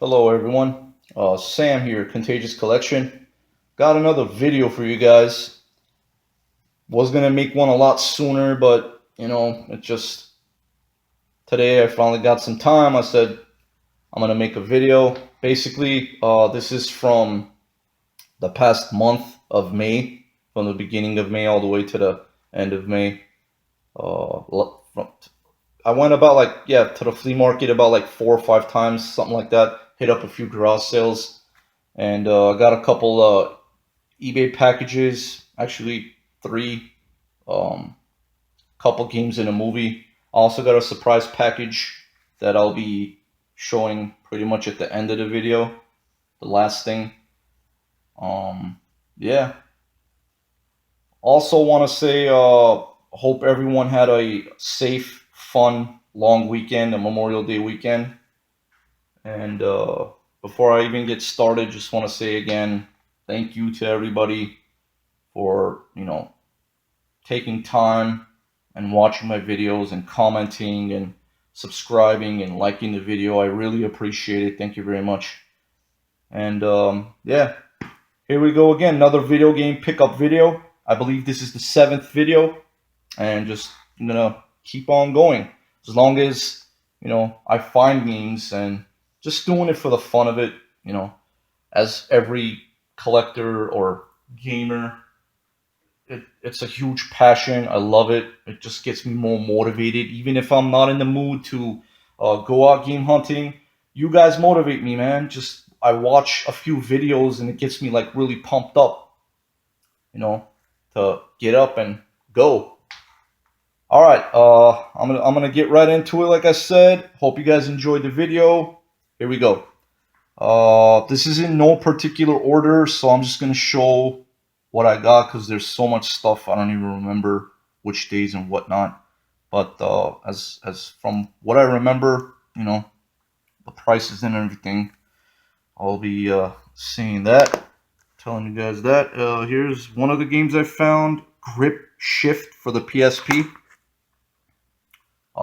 Hello everyone, Sam here, Contagious Collection. Got another video for you guys. Was gonna make one a lot sooner, but it just today I finally got some time. I said I'm gonna make a video. Basically, this is from the past month of May, from the beginning of May all the way to the end of May. I went about to the flea market about like 4 or 5 times, something like that. Hit up a few garage sales and I got a couple eBay packages, actually three, um, couple games in a movie. I also got a surprise package that I'll be showing pretty much at the end of the video, the last thing. Um, yeah. Also want to say, hope everyone had a safe, fun, long weekend, a Memorial Day weekend. And before I even get started, just want to say again, thank you to everybody for taking time and watching my videos and commenting and subscribing and liking the video. I really appreciate it. Thank you very much. And yeah, here we go again. Another video game pickup video. I believe this is the seventh video, and just I'm gonna keep on going as long as I find games and just doing it for the fun of it. As every collector or gamer, it's a huge passion. I love it. It just gets me more motivated. Even if I'm not in the mood to go out game hunting, you guys motivate me, man. Just I watch a few videos and it gets me like really pumped up, you know, to get up and go. All right, I'm gonna get right into it. Like I said, hope you guys enjoyed the video. Here we go. This is in no particular order, so I'm just gonna show what I got because there's so much stuff I don't even remember which days and whatnot. But as from what I remember, the prices and everything, I'll be seeing that, telling you guys that. Here's one of the games I found: Grip Shift for the PSP.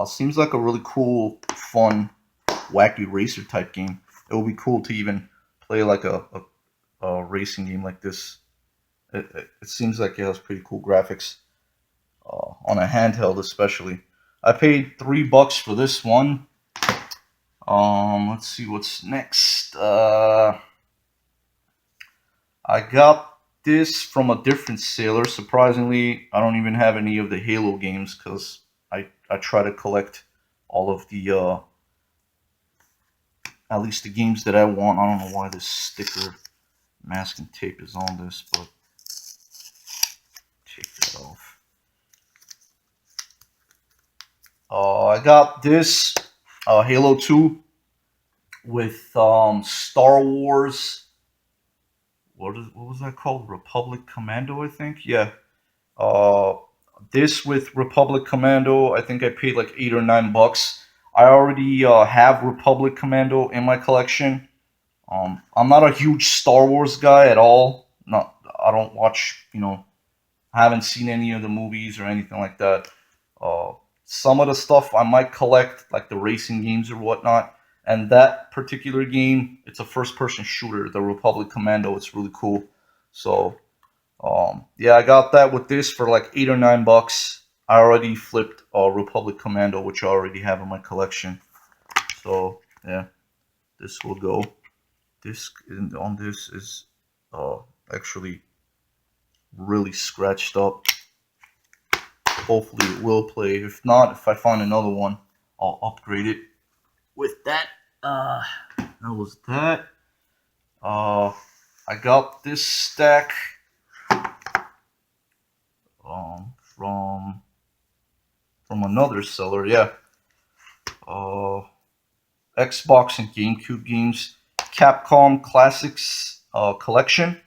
Seems like a really cool, fun, wacky racer type game. It would be cool to even play like a racing game like this. It seems like it has pretty cool graphics on a handheld, especially. I paid $3 for this one. Let's see what's next. I got this from a different seller. Surprisingly, I don't even have any of the Halo games because I try to collect all of the at least the games that I want. I don't know why this sticker masking tape is on this, but take that off. I got this Halo 2 with Star Wars. What was that called? Republic Commando, I think. Yeah. Uh, this with Republic Commando, I think I paid like $8 or $9. I already have Republic Commando in my collection. I'm not a huge Star Wars guy at all. Not, I don't watch. I haven't seen any of the movies or anything like that. Uh, some of the stuff I might collect, like the racing games or whatnot. And that particular game, it's a first-person shooter, the Republic Commando. It's really cool. So yeah, I got that with this for like $8 or $9. I already flipped Republic Commando, which I already have in my collection. So yeah, this will go. This on this is uh, actually really scratched up. Hopefully it will play. If not, if I find another one, I'll upgrade it. With that, that was that. I got this stack from another seller. Yeah, uh, Xbox and GameCube games, Capcom Classics collection,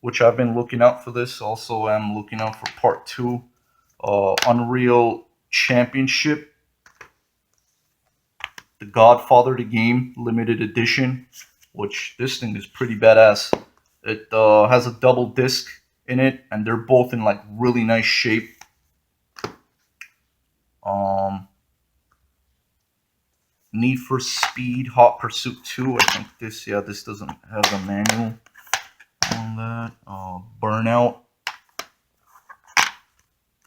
which I've been looking out for this. Also, I'm looking out for Part 2, Unreal Championship, The Godfather the Game Limited Edition, which this thing is pretty badass. It has a double disc in it, and they're both in like really nice shape. Um, Need for Speed Hot Pursuit 2. I think this, yeah, this doesn't have the manual on that. Burnout.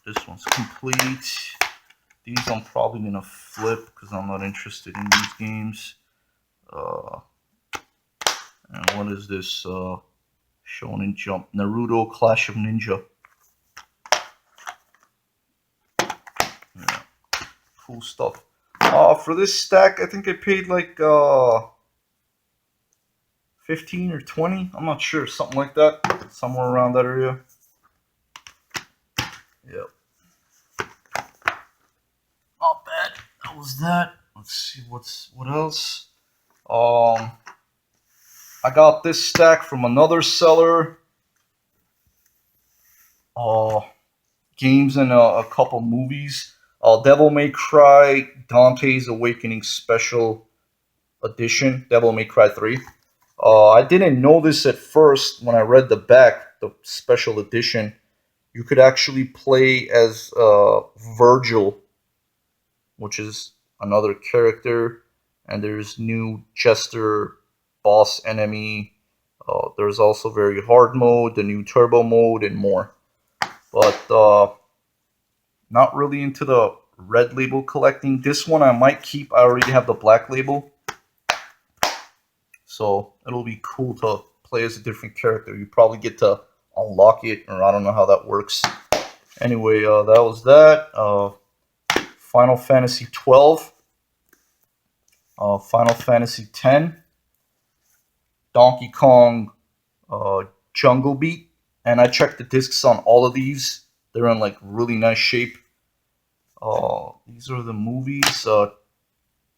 This one's complete. These I'm probably going to flip because I'm not interested in these games. And what is this? Shonen Jump. Naruto Clash of Ninja. Yeah, cool stuff. For this stack, I think I paid like 15 or 20. I'm not sure. Something like that. Somewhere around that area. Yep. Not bad. That was that. Let's see what else. I got this stack from another seller. Games and a couple movies. Devil May Cry, Dante's Awakening Special Edition, Devil May Cry 3. I didn't know this at first when I read the back, the special edition. You could actually play as Virgil, which is another character, and there's new Jester boss enemy. There's also very hard mode, the new turbo mode, and more. But not really into the red label collecting. This one I might keep. I already have the black label, so it'll be cool to play as a different character. You probably get to unlock it, or I don't know how that works. Anyway, that was that. Final Fantasy 12, Final Fantasy 10, Donkey Kong Jungle Beat, and I checked the discs on all of these. They're in like really nice shape. These are the movies.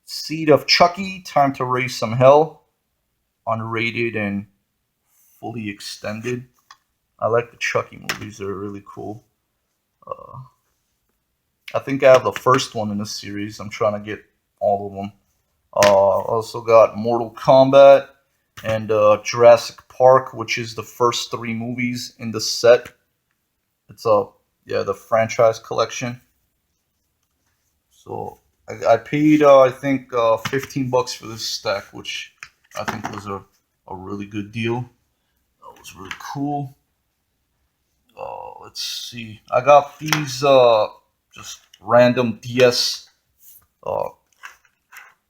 Seed of Chucky, Time to Raise Some Hell, unrated and fully extended. I like the Chucky movies. They're really cool. I think I have the first one in the series. I'm trying to get all of them. Also got Mortal Kombat and Jurassic Park, which is the first 3 movies in the set. It's the franchise collection. So I paid I think $15 for this stack, which I think was a really good deal. That was really cool. Let's see. I got these just random DS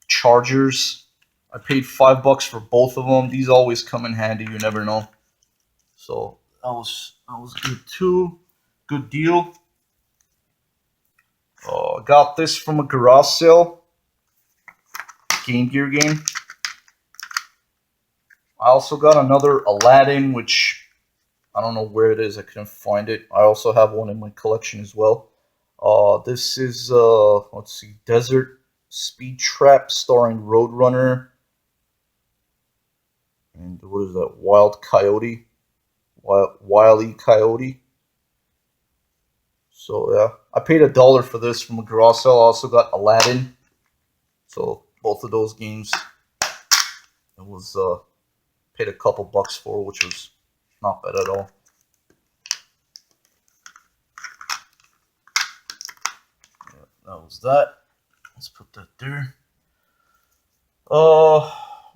chargers. I paid $5 for both of them. These always come in handy. You never know. So that was good too. Good deal. Got this from a garage sale. Game Gear game. I also got another Aladdin, which I don't know where it is. I couldn't find it. I also have one in my collection as well. This is let's see, Desert Speed Trap starring Roadrunner and what is that? Wild Coyote, Wile E. Coyote. So yeah, I paid $1 for this from a garage sale. I also got Aladdin. So both of those games, it was paid a couple bucks for, which was not bad at all. Yeah, that was that. Let's put that there.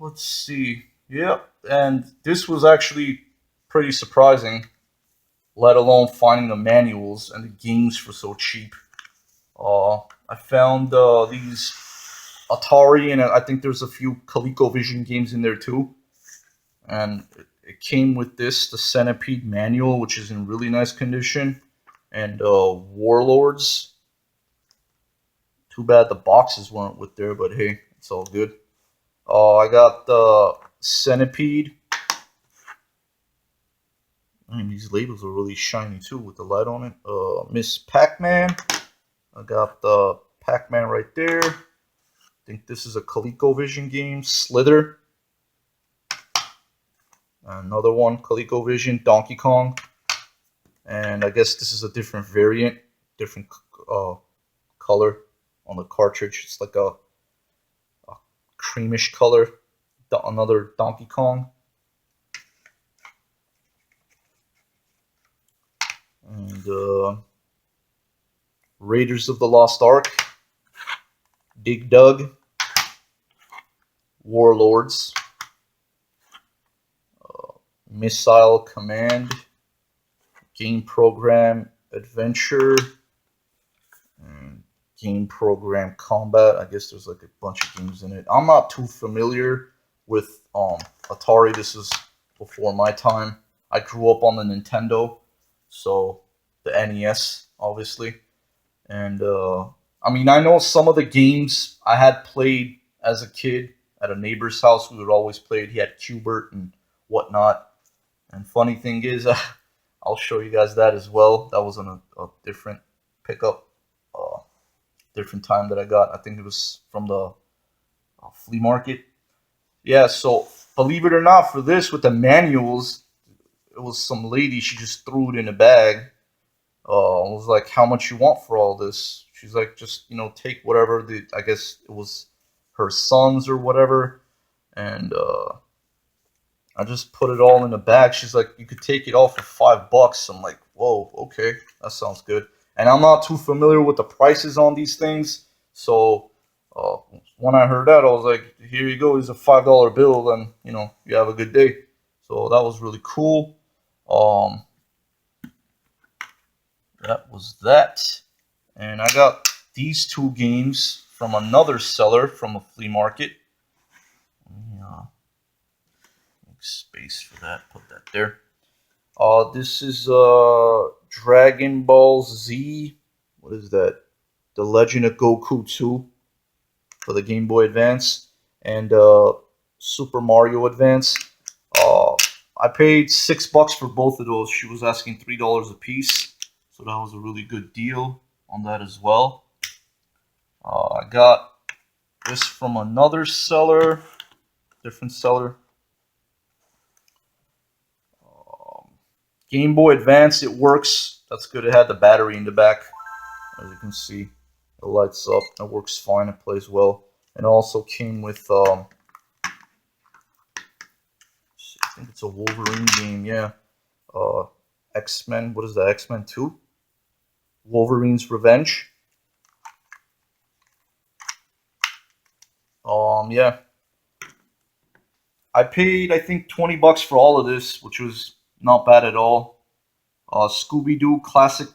Let's see. Yep, and this was actually pretty surprising, let alone finding the manuals and the games for so cheap. I found these Atari, and I think there's a few ColecoVision games in there too. And it came with this, the Centipede manual, which is in really nice condition, and Warlords. Too bad the boxes weren't with there, but hey, it's all good. I got the Centipede. And these labels are really shiny too with the light on it. Miss Pac-Man. I got the Pac-Man right there. I think this is a ColecoVision game. Slither. Another one, ColecoVision, Donkey Kong. And I guess this is a different variant, different color on the cartridge. It's like a creamish color. Another Donkey Kong. And Raiders of the Lost Ark. Dig Dug. Warlords, Missile Command, Game Program Adventure, and Game Program Combat. I guess there's like a bunch of games in it. I'm not too familiar with Atari. This is before my time. I grew up on the Nintendo, so the NES, obviously. And I mean, I know some of the games I had played as a kid at a neighbor's house. We would always play it. He had Qbert and whatnot. And funny thing is, I'll show you guys that as well. That was on a different pickup, uh, different time that I got. I think it was from the flea market. Yeah, so believe it or not, for this with the manuals, it was some lady. She just threw it in a bag. I was like, "How much you want for all this?" She's like, "Just take whatever." I guess it was her sons or whatever, and I just put it all in a bag. She's like, "You could take it all for $5." I'm like, "Whoa, okay, that sounds good." And I'm not too familiar with the prices on these things, so uh, when I heard that, I was like, "Here you go. Here's a $5 bill, and you have a good day." So that was really cool. Um, that was that. And I got these two games from another seller from a flea market. Let me make space for that. Put that there. This is Dragon Ball Z. What is that? The Legend of Goku 2 for the Game Boy Advance and Super Mario Advance. Uh, I paid $6 for both of those. She was asking $3 a piece, so that was a really good deal on that as well. I got this from another seller, different seller. Um, Game Boy Advance, it works. That's good. It had the battery in the back, as you can see. It lights up. It works fine. It plays well. And also came with, I think it's a Wolverine game. Yeah. X-Men. What is that? X-Men 2? Wolverine's Revenge. Yeah. I paid, I think, $20 for all of this, which was not bad at all. Scooby Doo Classic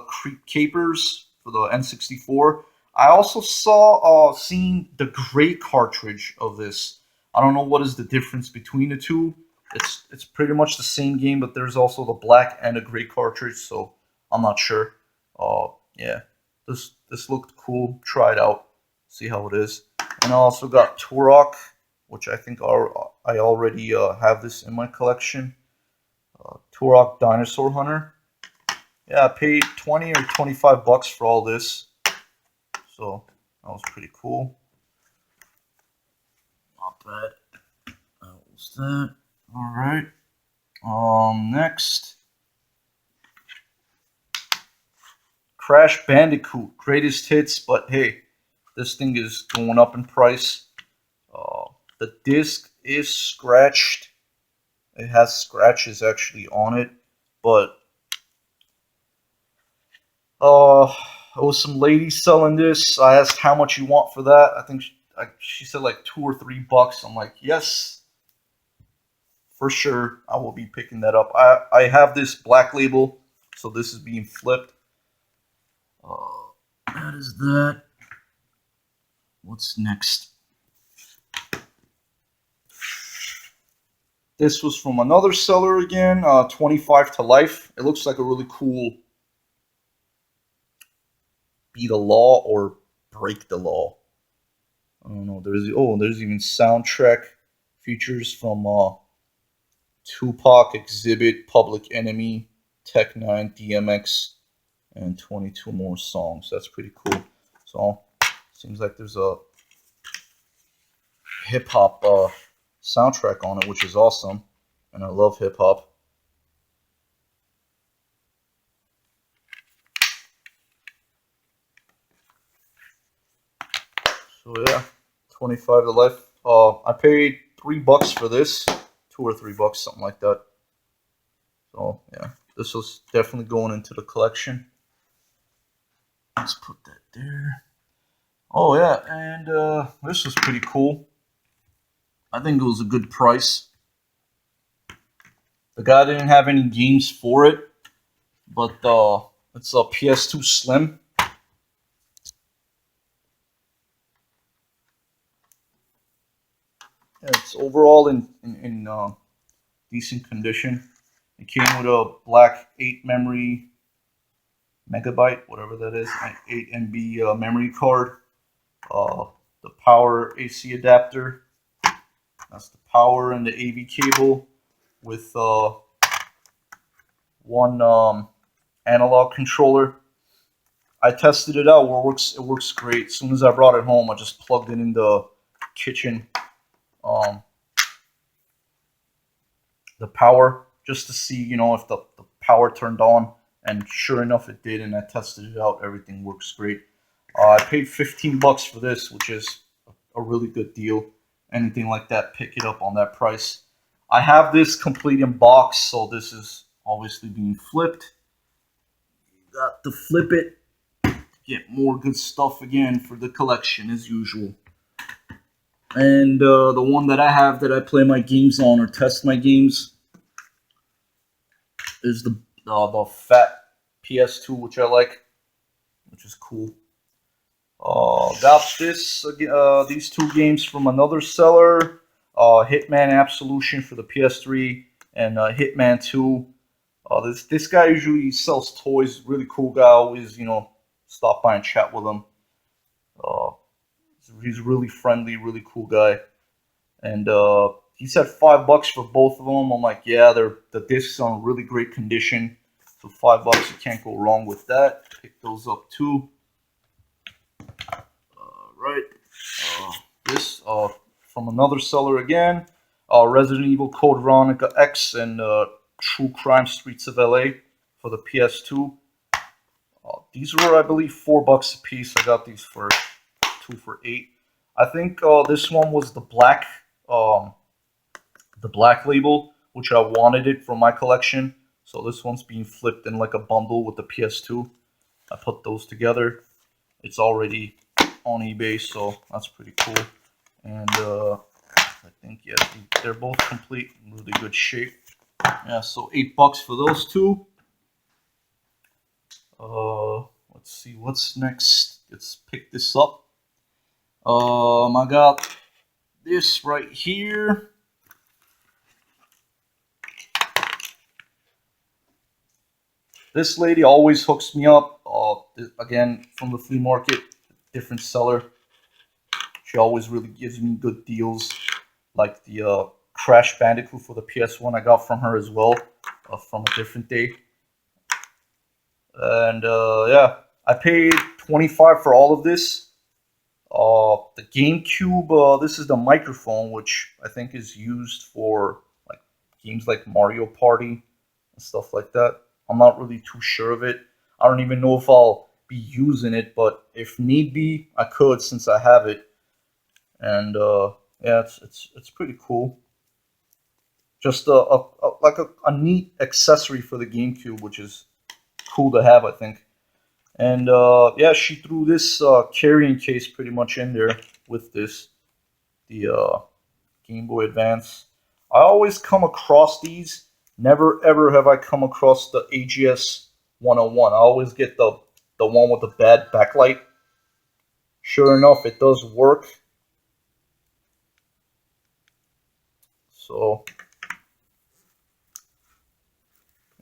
Creep Capers for the N64. I also saw seen the gray cartridge of this. I don't know what is the difference between the two. It's pretty much the same game, but there's also the black and a gray cartridge, so I'm not sure. Yeah, this looked cool. Try it out, see how it is. And I also got Turok, which I think I already have this in my collection. Turok Dinosaur Hunter. Yeah, I paid 20 or $25 for all this. So that was pretty cool. Not bad. That was that. Alright. Next. Crash Bandicoot. Greatest hits, but hey, this thing is going up in price. The disc is scratched. It has scratches actually on it, but Uh, it was some lady selling this. I asked how much you want for that. I think she said like $2 or $3. I'm like, yes, for sure. I will be picking that up. I have this black label, so this is being flipped. That is that. What's next? This was from another seller again. 25 to Life. It looks like a really cool Be the Law or Break the Law. I don't know. There's even soundtrack features from Tupac, Exhibit, Public Enemy, Tech Nine, DMX, and 22 more songs. That's pretty cool. So seems like there's a hip hop soundtrack on it, which is awesome, and I love hip hop. So yeah, 25 to Life. I paid $3 for this, $2 or $3, something like that. So yeah, this was definitely going into the collection. Let's put that there. Oh yeah, and this was pretty cool. I think it was a good price. The guy didn't have any games for it, but it's a PS2 Slim. Yeah, it's overall in decent condition. It came with a black 8 memory megabyte, whatever that is, 8 MB memory card. Uh, the power AC adapter. That's the power and the AV cable with one analog controller. I tested it out. It works great. As soon as I brought it home, I just plugged it in the kitchen, um, the power, just to see, if the power turned on. And sure enough, it did. And I tested it out. Everything works great. I paid $15 for this, which is a really good deal. Anything like that, pick it up on that price. I have this complete in box, so this is obviously being flipped. Got to flip it, get more good stuff again for the collection as usual. And the one that I have that I play my games on or test my games is the fat PS2, which I like, which is cool. Got these two games from another seller. Hitman Absolution for the PS3 and Hitman 2. This guy usually sells toys. Really cool guy. Always stop by and chat with him. Uh, he's really friendly, really cool guy. And he said $5 for both of them. I'm like, yeah, the discs are in really great condition. So $5, you can't go wrong with that. Pick those up too. Right. This from another seller again. Resident Evil Code Veronica X and True Crime Streets of LA for the PS2. These were, I believe, $4 a piece. I got these for 2 for $8. I think this one was the black label, which I wanted it for my collection. So this one's being flipped in like a bundle with the PS2. I put those together. It's already on eBay, so that's pretty cool. And I think, yeah, they're both complete, in really good shape. Yeah, so $8 for those two. Let's see what's next. Let's pick this up. I got this right here. This lady always hooks me up. Again, from the flea market, different seller. She always really gives me good deals, like the Crash Bandicoot for the PS1 I got from her as well, from a different day. And yeah, I paid $25 for all of this. The GameCube, this is the microphone, which I think is used for like games like Mario Party and stuff like that. I'm not really too sure of it. I don't even know if I'll be using it, but if need be, I could since I have it. And yeah, it's pretty cool. Just a neat accessory for the GameCube, which is cool to have, I think. And yeah, she threw this carrying case pretty much in there with the Game Boy Advance. I always come across these. Never ever have I come across the AGS 101. I always get the one with the bad backlight. Sure enough, it does work. So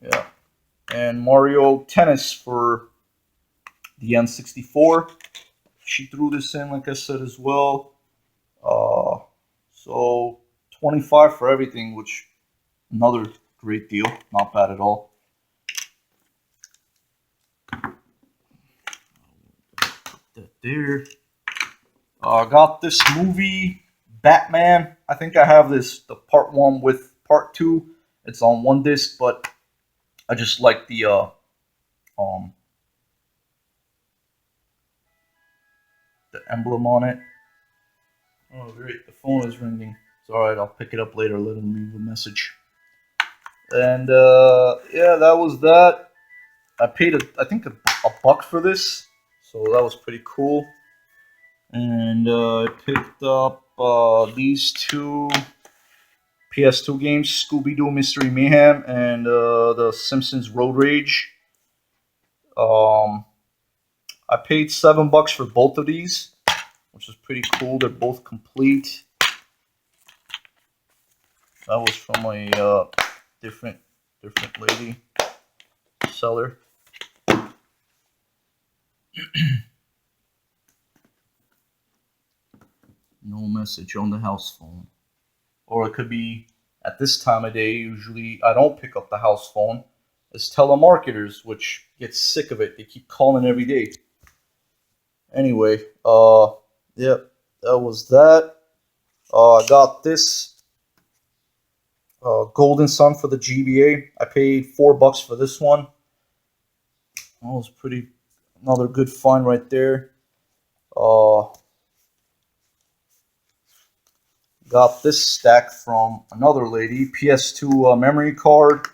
yeah, and Mario Tennis for the N64. She threw this in, like I said, as well. So 25 for everything, which another great deal. Not bad at all. Put that there. Got this movie, Batman. I think I have the part 1 with part 2. It's on one disc, but I just like the emblem on it. Oh, great. The phone is ringing. It's alright, I'll pick it up later. Let him leave a message. And yeah, that was that. I paid, I think, a buck for this. So that was pretty cool. And I picked up these two PS2 games, Scooby-Doo Mystery Mayhem and The Simpsons Road Rage. Um, I paid $7 for both of these, which is pretty cool. They're both complete. That was from a different lady seller. No message on the house phone. Or it could be at this time of day. Usually I don't pick up the house phone. It's telemarketers, which get sick of it. They keep calling every day. Anyway, yep, that was that. I got this Golden Sun for the GBA. I paid $4 for this one. That was another good find right there. Got this stack from another lady. PS2 memory card.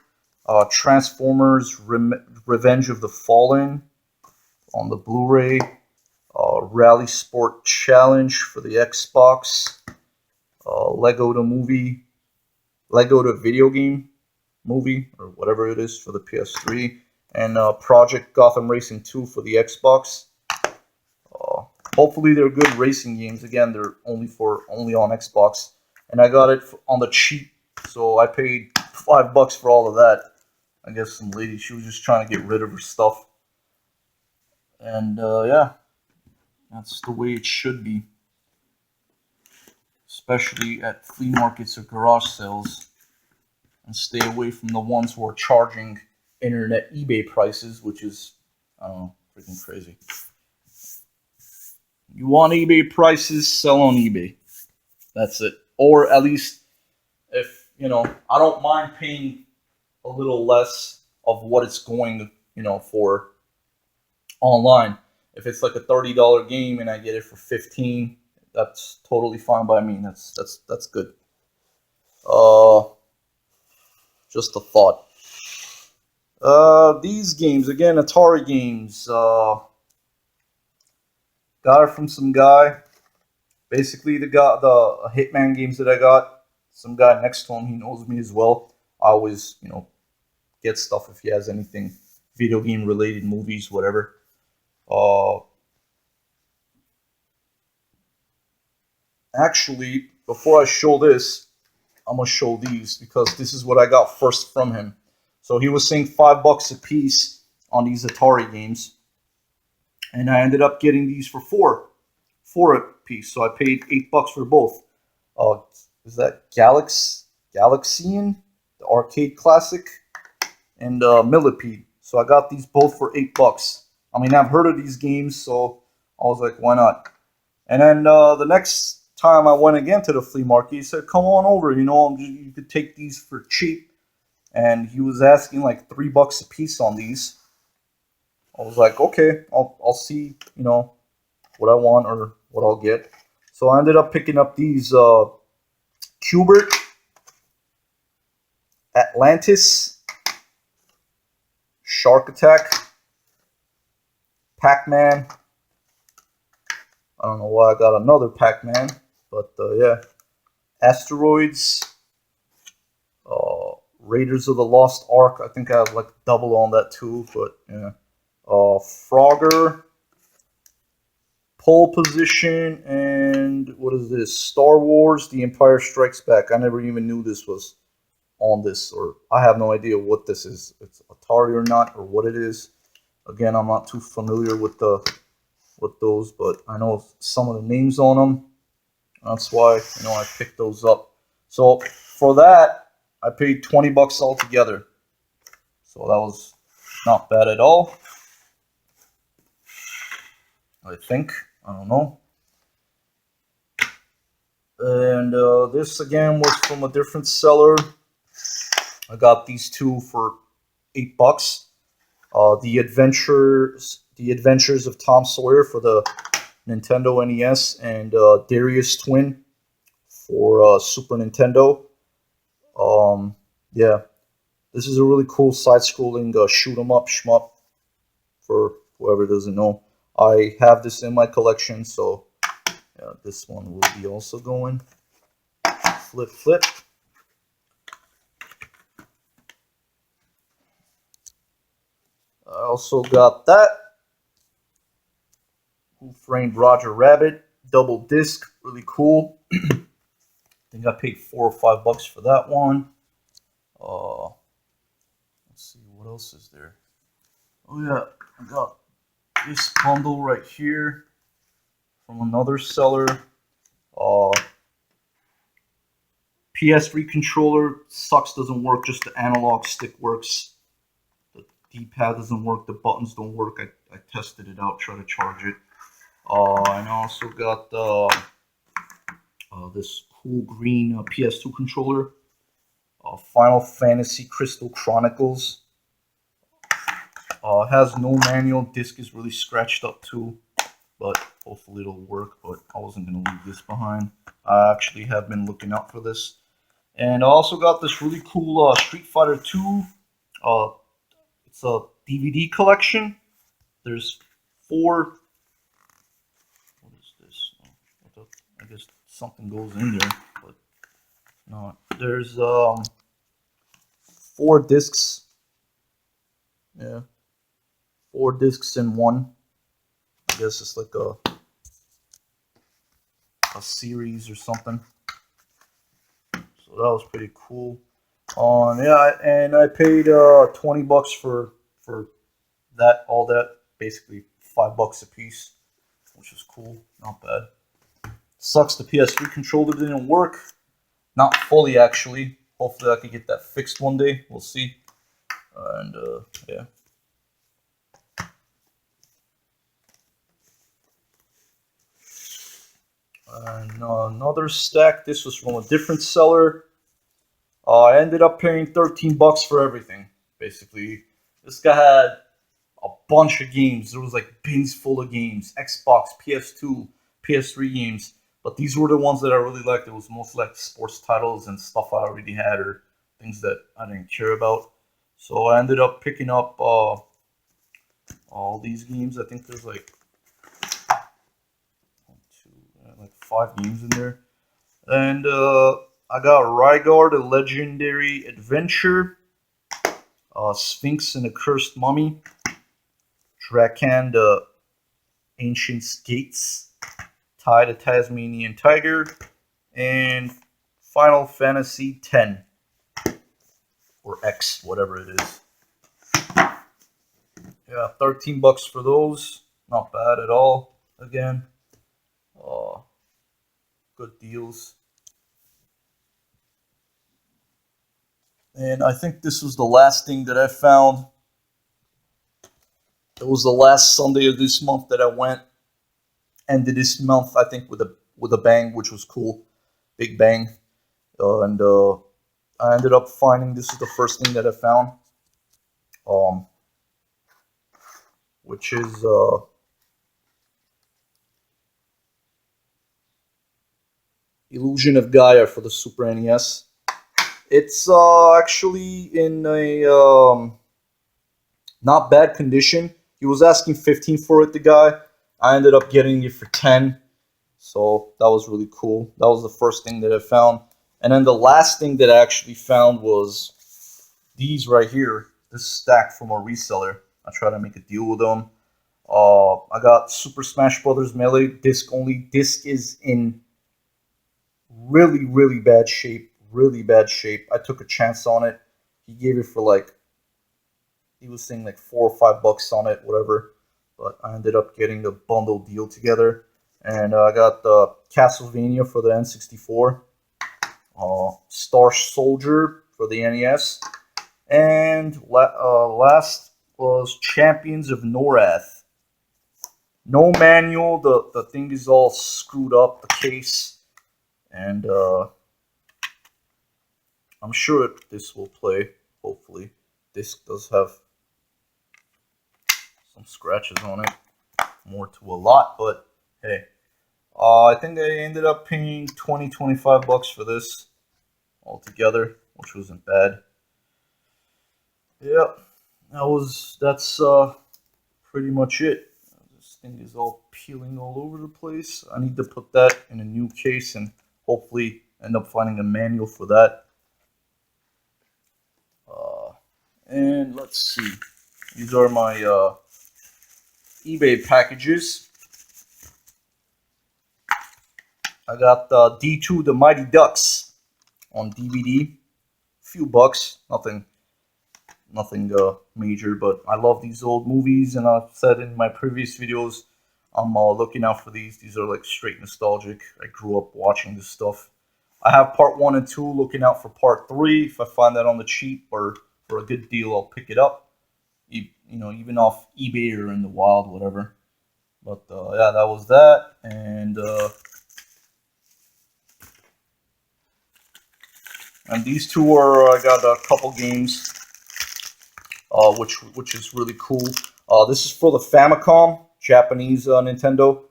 Transformers Revenge of the Fallen on the Blu-ray. Rally Sport Challenge for the Xbox. Lego the video game movie, or whatever it is, for the PS3. And Project Gotham Racing 2 for the Xbox. Hopefully they're good racing games. Again, they're only on Xbox. And I got it on the cheap, so I paid $5 for all of that. I guess some lady, she was just trying to get rid of her stuff. And yeah, that's the way it should be. Especially at flea markets or garage sales. And stay away from the ones who are charging internet eBay prices, which is, I don't know, freaking crazy. You want eBay prices, sell on eBay. That's it. Or at least, if, I don't mind paying a little less of what it's going, for online. If it's like a $30 game and I get it for $15, that's totally fine by me. That's good. Just a thought. These games, again, Atari games. Got it from some guy. Basically, the Hitman games that I got, some guy next to him, he knows me as well. I always, get stuff if he has anything video game related, movies, whatever. Actually, before I show this, I'm gonna show these because this is what I got first from him. So he was saying $5 a piece on these Atari games, and I ended up getting these for four a piece. So I paid $8 for both. Is that Galaxian, the arcade classic, and Millipede. So I got these both for $8. I mean, I've heard of these games, so I was like, why not? And then the next time I went again to the flea market, he said, come on over, you could take these for cheap. And he was asking like $3 a piece on these. I was like, okay, I'll see, what I want or what I'll get. So I ended up picking up these Cubert, Atlantis, Shark Attack, Pac-Man. I don't know why I got another Pac-Man, but yeah. Asteroids, Raiders of the Lost Ark. I think I have like double on that too, but yeah. Frogger, Pole Position, and what is this? Star Wars: The Empire Strikes Back. I never even knew this was on this, or I have no idea what this is. It's Atari or not, or what it is. Again, I'm not too familiar with those, but I know some of the names on them. That's why I picked those up. So for that, I paid $20 altogether. So that was not bad at all. I think. I don't know. And this again was from a different seller. I got these two for $8. The Adventures of Tom Sawyer for the Nintendo NES, and Darius Twin for Super Nintendo. Yeah, this is a really cool side-scrolling shoot 'em up shmup. For whoever doesn't know, I have this in my collection, so yeah, This one will be also going. Flip, flip. I also got that. Who Framed Roger Rabbit. Double disc. Really cool. I think I paid $4 or $5 for that one. Let's see, what else is there? Oh yeah, I got this bundle right here from another seller. PS3 controller sucks, doesn't work, just the analog stick works. The D-pad doesn't work, the buttons don't work. I tested it out, tried to charge it. And I also got this cool green PS2 controller. Final Fantasy Crystal Chronicles. Has no manual, disc is really scratched up too, but hopefully it'll work, but I wasn't going to leave this behind. I actually have been looking out for this. And I also got this really cool Street Fighter 2. It's a DVD collection. There's 4. What is this? I guess something goes in there, but no. There's 4 discs. Yeah, 4 discs in one. I guess it's like a series or something. So that was pretty cool. Yeah, and I paid $20 for that, all that, basically $5 a piece, which is cool, not bad. Sucks the PS3 controller didn't work, not fully actually. Hopefully I can get that fixed one day. We'll see. And yeah. And another stack. This was from a different seller. I ended up paying $13 for everything. Basically, this guy had a bunch of games. There was like bins full of games, Xbox, PS2, PS3 games. But these were the ones that I really liked. It was mostly like sports titles and stuff I already had or things that I didn't care about. So I ended up picking up all these games. I think there's like 5 games in there. And I got Rygar, the Legendary Adventure, Sphinx and the Cursed Mummy, Drakan, the Ancient Skates, Ty the Tasmanian Tiger, and Final Fantasy X, or X, whatever it is. Yeah, $13 for those. Not bad at all. Again, good deals. And I think this was the last thing that I found. It was the last Sunday of this month that I went. Ended this month, I think, with a bang, which was cool. Big bang. And I ended up finding, this is the first thing that I found. Which is Illusion of Gaia for the Super NES. It's actually in a not bad condition. He was asking 15 for it, the guy. I ended up getting it for 10. So that was really cool. That was the first thing that I found. And then the last thing that I actually found was these right here. This stack from a reseller. I tried to make a deal with them. I got Super Smash Brothers Melee disc only. Disc is in really, really bad shape. Really bad shape. I took a chance on it. He gave it for like, he was saying like $4 or $5 on it, whatever. But I ended up getting the bundle deal together. And I got the Castlevania for the N64. Star Soldier for the NES. And last was Champions of Norath. No manual. The thing is all screwed up, the case. And I'm sure this will play, hopefully. This does have some scratches on it. More to a lot, but hey. I think I ended up paying $25 for this altogether, which wasn't bad. Yep, that's pretty much it. thing is all peeling all over the place. I need to put that in a new case and hopefully end up finding a manual for that. And let's see. These are my eBay packages. I got D2 The Mighty Ducks on DVD. Few bucks, nothing major, but I love these old movies, and I've said in my previous videos, I'm looking out for these. These are like straight nostalgic. I grew up watching this stuff. I have part 1 and 2, looking out for part 3. If I find that on the cheap or for a good deal, I'll pick it up. You know, even off eBay or in the wild, whatever. But yeah, that was that, and these two are, I got a couple games, which is really cool. This is for the Famicom, Japanese Nintendo.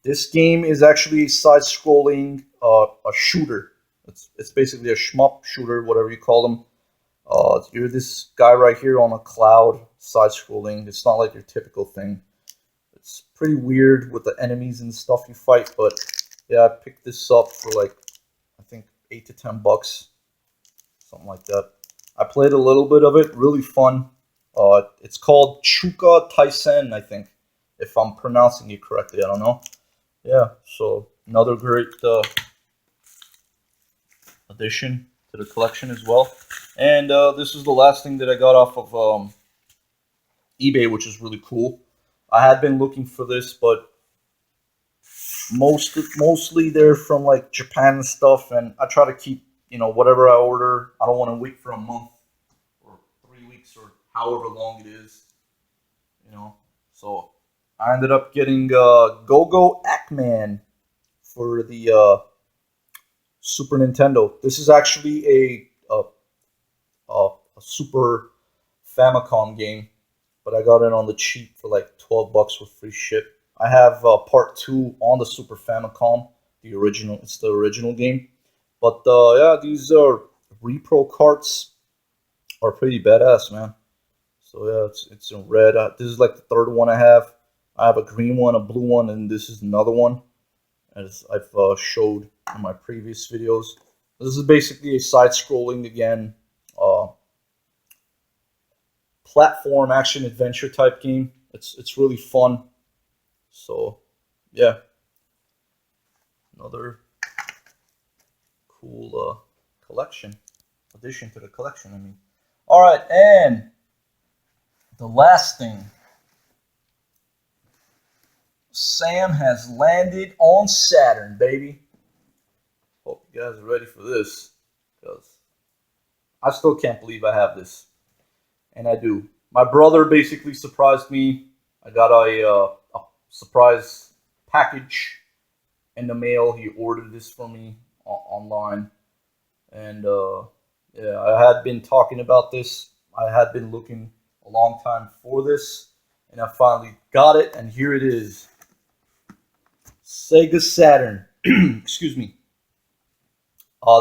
This game is actually a side-scrolling a shooter. It's basically a shmup shooter, whatever you call them. You're this guy right here on a cloud, side-scrolling. It's not like your typical thing. It's pretty weird with the enemies and stuff you fight, but yeah, I picked this up for like, I think $8 to $10, something like that. I played a little bit of it, really fun. It's called Chuka Taisen, I think, if I'm pronouncing it correctly. I don't know. Yeah, so another great addition to the collection as well. And this is the last thing that I got off of eBay, which is really cool. I had been looking for this, but mostly they're from like Japan and stuff, and I try to keep, whatever I order. I don't want to wait for a month or 3 weeks or however long it is, So I ended up getting Go-Go Ackman for the Super Nintendo. This is actually a Super Famicom game, but I got it on the cheap for like $12 with free ship. I have part 2 on the Super Famicom, the original. It's the original game. But yeah, these are repro carts are pretty badass, man. So yeah, it's in red. This is like the third one I have. I have a green one, a blue one, and this is another one, as I've showed in my previous videos. This is basically a side-scrolling again, platform action adventure type game. It's really fun. So yeah, another cool addition to the collection. I mean, all right, and the last thing, Sam has landed on Saturn, baby. Hope you guys are ready for this, because I still can't believe I have this, and I do. My brother basically surprised me. I got a surprise package in the mail. He ordered this for me online, and yeah, I had been talking about this. I had been looking a long time for this, and I finally got it, and here it is. Sega Saturn. Excuse me.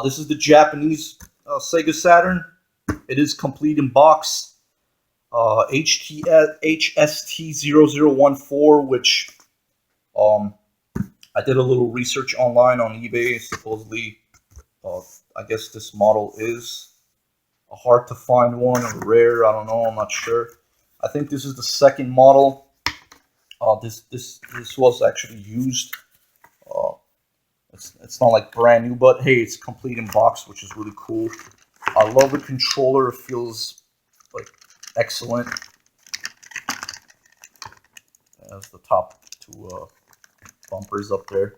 This is the Japanese Sega Saturn. It is complete in box. HST0014, which I did a little research online on eBay. Supposedly, I guess this model is a hard to find one or rare. I don't know. I'm not sure. I think this is the second model. This was actually used. It's not like brand new, but hey, it's complete in box, which is really cool. I love the controller. It feels like excellent. That's the top two bumpers up there.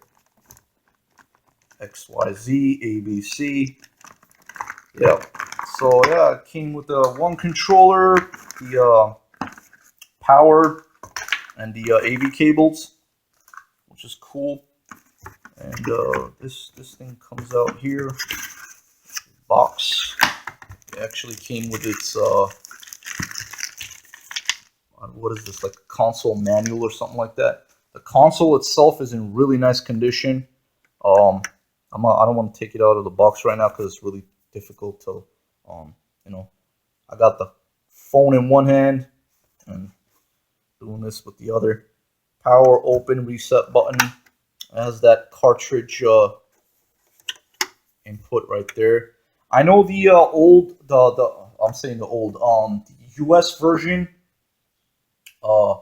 XYZ, ABC. Yeah. So yeah, it came with the one controller, the power, and the AV cables, which is cool. And this thing comes out here. Box. It actually came with its what is this, like a console manual or something like that. The console itself is in really nice condition. I don't want to take it out of the box right now because it's really difficult to I got the phone in one hand and Doing this with the other power open reset button. It has that cartridge input right there. I know the I'm saying the old the US version. Uh,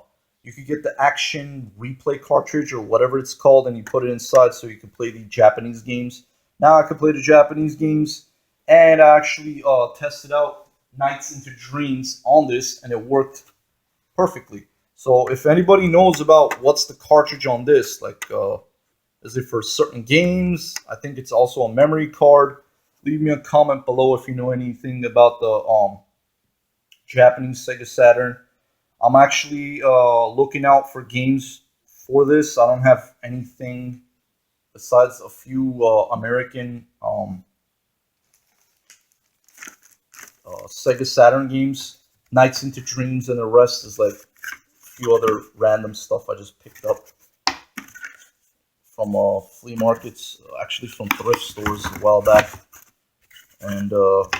you could get the action replay cartridge or whatever it's called, and you put it inside so you can play the Japanese games. Now I can play the Japanese games, and I actually tested out Nights into Dreams on this, and it worked perfectly. So if anybody knows about what's the cartridge on this, like is it for certain games? I think it's also a memory card. Leave me a comment below if you know anything about the Japanese Sega Saturn. I'm actually looking out for games for this. I don't have anything besides a few American Sega Saturn games. Nights into Dreams, and the rest is like a few other random stuff I just picked up from flea markets, actually from thrift stores a while back. And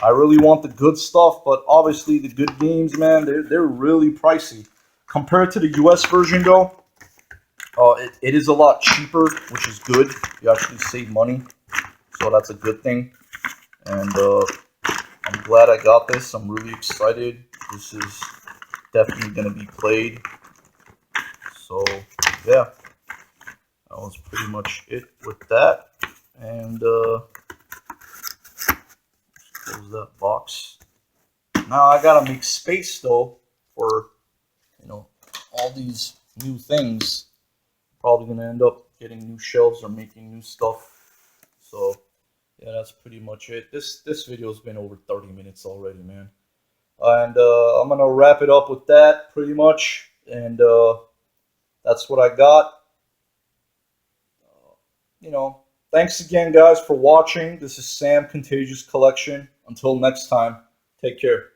I really want the good stuff, but obviously the good games, man, they're really pricey. Compared to the US version, though, it is a lot cheaper, which is good. You actually save money, so that's a good thing. And I'm glad I got this. I'm really excited. This is definitely going to be played. So, yeah, that was pretty much it with that. And close that box. Now I gotta make space though for all these new things. Probably gonna end up getting new shelves or making new stuff. So yeah, that's pretty much it. This video's been over 30 minutes already, man. And I'm gonna wrap it up with that pretty much. And that's what I got. Thanks again, guys, for watching. This is Sam Contagious Collection. Until next time, take care.